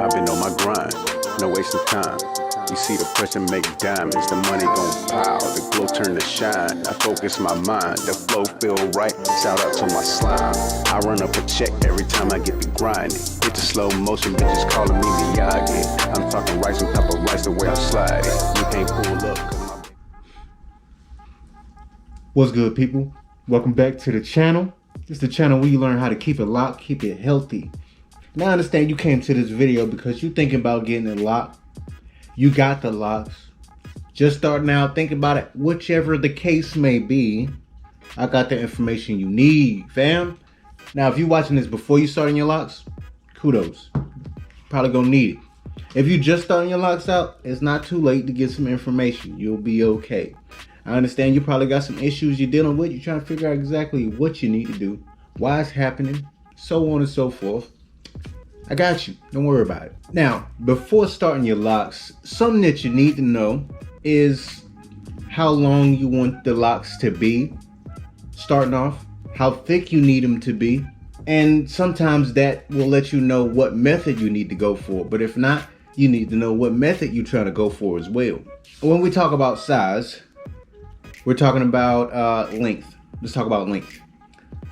I've been on my grind, no wasting time. You see the pressure make diamonds, the money gon' pile, the glow turn to shine. I focus my mind, the flow feel right, shout out to my slime. I run up a check every time I get the grinding. Hit the slow motion, bitches calling me Miyagi. I'm talking rice on top of rice the way I'm sliding. You can't pull up. What's good, people? Welcome back to the channel. This is the channel where you learn how to keep it locked, keep it healthy. Now I understand you came to this video because you're thinking about getting it locked. You got the locks. Just starting out, think about it. Whichever the case may be, I got the information you need, fam. Now, if you're watching this before you starting your locks, kudos. Probably gonna need it. If you just starting your locks out, it's not too late to get some information. You'll be okay. I understand you probably got some issues you're dealing with. You're trying to figure out exactly what you need to do, why it's happening, so on and so forth. I got you. Don't worry about it. Now, before starting your locks, something that you need to know is how long you want the locks to be. Starting off, how thick you need them to be. And sometimes that will let you know what method you need to go for. But if not, you need to know what method you're trying to go for as well. When we talk about size, we're talking about length. Let's talk about length.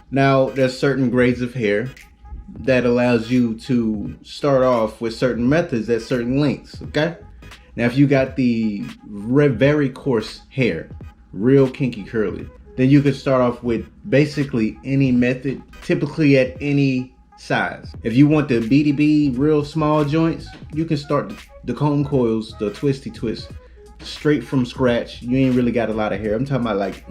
Now, there's certain grades of hair that allows you to start off with certain methods at certain lengths, okay? Now, if you got the very coarse hair, real kinky curly, then you could start off with basically any method, typically at any size. If you want the BDB, real small joints, you can start the comb coils, the twisty twist, straight from scratch. You ain't really got a lot of hair. I'm talking about like,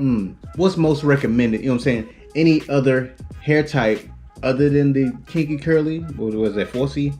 what's most recommended, you know what I'm saying? Any other hair type other than the kinky curly, what was that, 4C?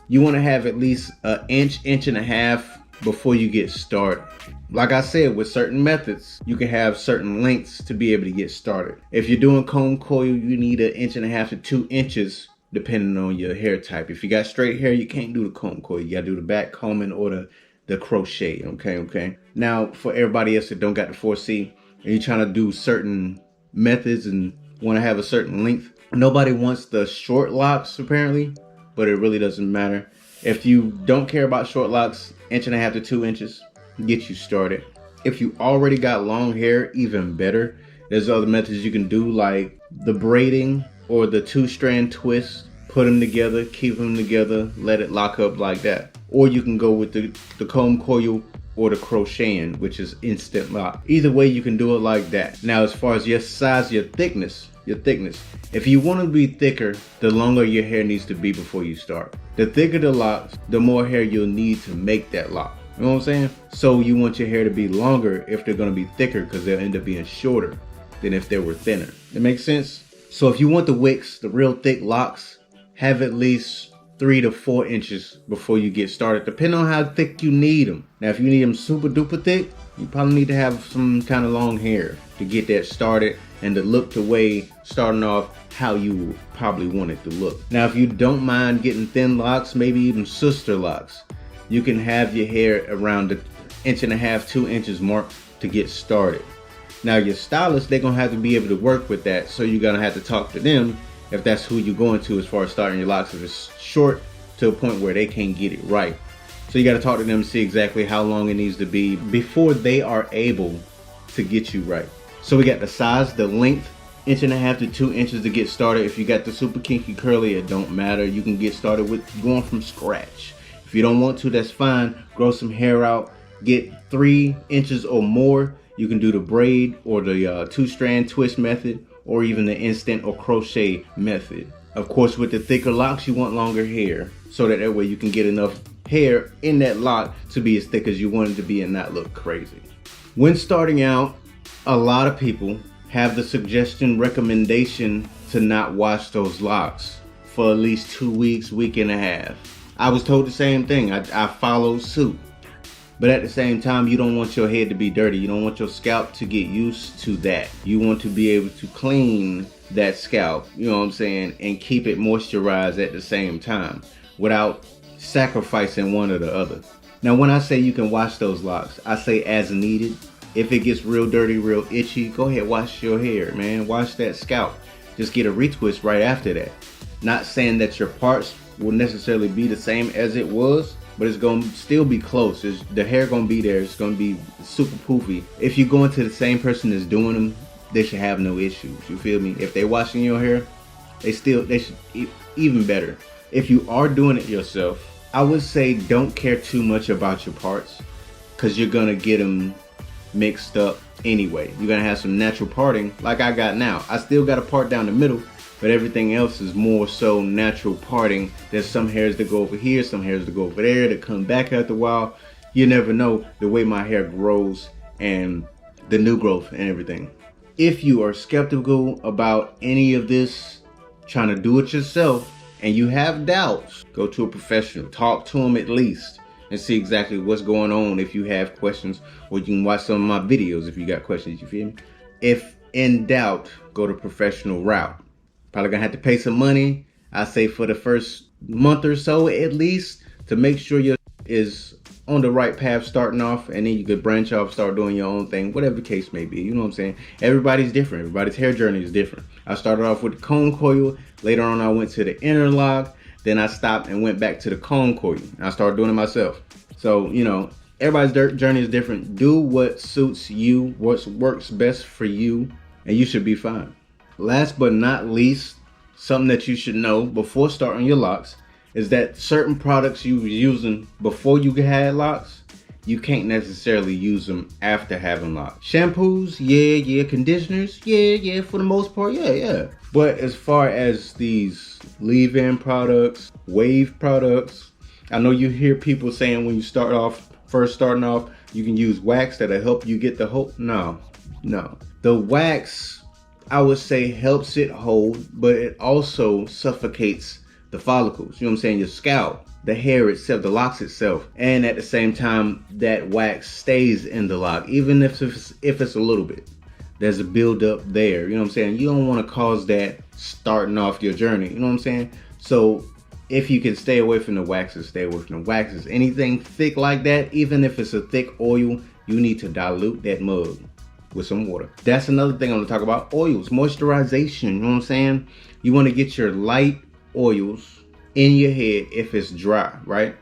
You want to have at least an inch and a half before you get started. Like I said, with certain methods, you can have certain lengths to be able to get started. If you're doing comb coil, you need an inch and a half to 2 inches, depending on your hair type. If you got straight hair, you can't do the comb coil. You got to do the back combing or the crochet, okay? Now, for everybody else that don't got the 4C, and you're trying to do certain methods and want to have a certain length, nobody wants the short locks apparently, but it really doesn't matter. If you don't care about short locks, inch and a half to 2 inches, get you started. If you already got long hair, even better. There's other methods you can do, like the braiding or the 2-strand twist. Put them together, keep them together, let it lock up like that. Or you can go with the comb coil or the crocheting, which is instant lock. Either way, you can do it like that. Now, as far as your size, your thickness. If you want to be thicker, the longer your hair needs to be before you start. The thicker the locks, the more hair you'll need to make that lock. You know what I'm saying? So you want your hair to be longer if they're going to be thicker, because they'll end up being shorter than if they were thinner. That makes sense? So if you want the wicks, the real thick locks, have at least 3 to 4 inches before you get started, depending on how thick you need them. Now, if you need them super duper thick, you probably need to have some kind of long hair to get that started and to look the way, starting off how you probably want it to look. Now, if you don't mind getting thin locks, maybe even sister locks, you can have your hair around the inch and a half, 2 inches mark to get started. Now, your stylist, they're gonna have to be able to work with that, so you're gonna have to talk to them if that's who you're going to as far as starting your locks. If it's short to a point where they can't get it right. So you gotta talk to them and see exactly how long it needs to be before they are able to get you right. So we got the size, the length, inch and a half to 2 inches to get started. If you got the super kinky curly, it don't matter. You can get started with going from scratch. If you don't want to, that's fine. Grow some hair out, get 3 inches or more. You can do the braid or the 2-strand twist method, or even the instant or crochet method. Of course, with the thicker locks, you want longer hair, so that way you can get enough hair in that lock to be as thick as you want it to be and not look crazy. When starting out, a lot of people have the recommendation to not wash those locks for at least 2 weeks, week and a half. I was told the same thing. I followed suit. But at the same time, you don't want your head to be dirty. You don't want your scalp to get used to that. You want to be able to clean that scalp, you know what I'm saying, and keep it moisturized at the same time without sacrificing one or the other. Now, when I say you can wash those locks, I say as needed. If it gets real dirty, real itchy, go ahead, wash your hair, man. Wash that scalp. Just get a retwist right after that. Not saying that your parts will necessarily be the same as it was, but it's gonna still be close. The hair gonna be there. It's gonna be super poofy. If you go into the same person that's doing them, they should have no issues. You feel me? If they washing your hair, they should even better. If you are doing it yourself, I would say don't care too much about your parts, because you're gonna get them mixed up anyway. You're gonna have some natural parting like I got now. I still got a part down the middle, but everything else is more so natural parting. There's some hairs that go over here, some hairs that go over there, that come back after a while. You never know the way my hair grows and the new growth and everything. If you are skeptical about any of this, trying to do it yourself, and you have doubts, go to a professional. Talk to them at least and see exactly what's going on if you have questions, or you can watch some of my videos if you got questions, you feel me? If in doubt, go the professional route. Probably gonna have to pay some money, I say, for the first month or so at least, to make sure your is on the right path starting off, and then you could branch off, start doing your own thing, whatever the case may be. You know what I'm saying? Everybody's different. Everybody's hair journey is different. I started off with the comb coil. Later on, I went to the interlock. Then I stopped and went back to the comb coil. I started doing it myself. So, you know, everybody's journey is different. Do what suits you, what works best for you, and you should be fine. Last but not least, something that you should know before starting your locks is that certain products you were using before you had locks, you can't necessarily use them after having locks. Shampoos, yeah. Conditioners, yeah, for the most part, yeah. But as far as these leave-in products, wave products, I know you hear people saying when you first starting off, you can use wax that'll help you get the whole. No. The wax, I would say, helps it hold, but it also suffocates the follicles, you know what I'm saying, your scalp, the hair itself, the locks itself. And at the same time, that wax stays in the lock, even if it's a little bit. There's a buildup there, you know what I'm saying? You don't want to cause that starting off your journey, you know what I'm saying? So if you can stay away from the waxes, stay away from the waxes. Anything thick like that, even if it's a thick oil, you need to dilute that mug with some water. That's another thing I'm gonna talk about. Oils, moisturization, you know what I'm saying? You want to get your light oils in your head if it's dry, right?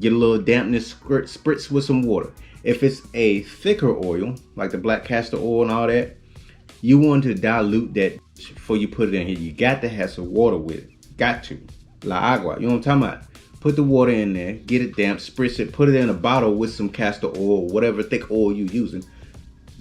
Get a little dampness, spritz with some water. If it's a thicker oil, like the black castor oil and all that, you want to dilute that before you put it in here. You got to have some water with it. Got to. La agua, you know what I'm talking about? Put the water in there, get it damp, spritz it, put it in a bottle with some castor oil, whatever thick oil you're using.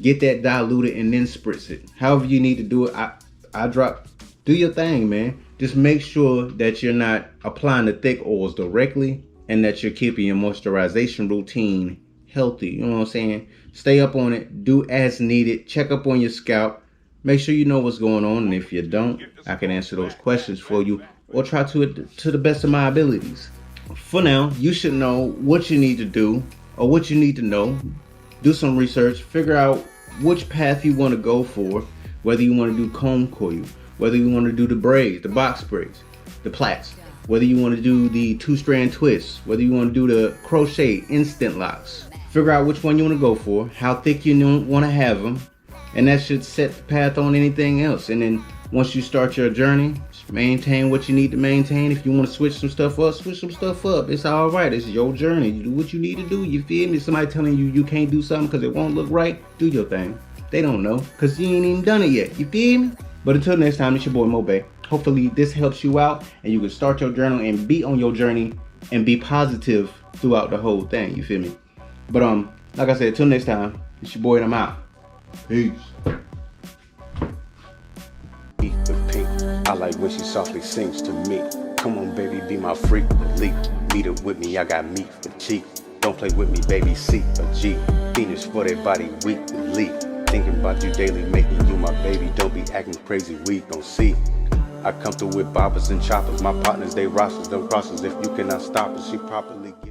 Get that diluted and then spritz it. However you need to do it. Do your thing, man. Just make sure that you're not applying the thick oils directly and that you're keeping your moisturization routine healthy. You know what I'm saying? Stay up on it. Do as needed. Check up on your scalp. Make sure you know what's going on. And if you don't, I can answer those questions for you or try to the best of my abilities. For now, you should know what you need to do or what you need to know. Do some research. Figure out which path you want to go for. Whether you want to do comb coil, whether you want to do the braids, the box braids, the plaits, whether you want to do the 2-strand twists, whether you want to do the crochet instant locks. Figure out which one you want to go for, how thick you want to have them, and that should set the path on anything else. And then once you start your journey, just maintain what you need to maintain. If you want to switch some stuff up, switch some stuff up. It's all right. It's your journey. You do what you need to do. You feel me? Somebody telling you you can't do something because it won't look right, do your thing. They don't know because you ain't even done it yet. You feel me? But until next time, it's your boy Mobe. Hopefully this helps you out and you can start your journal and be on your journey and be positive throughout the whole thing. You feel me? But like I said, until next time, it's your boy and I'm out. Peace. I like when she softly sings to me. Come on, baby, be my freak. Leap, meet it with me. I got meat for cheap. Don't play with me, baby. C or G. Fiendish for that body, weak and leap. Thinking about you daily, making you my baby. Don't be acting crazy, we gon' see. I come through with boppers and choppers. My partners, they rosters, them crosses. If you cannot stop us, she properly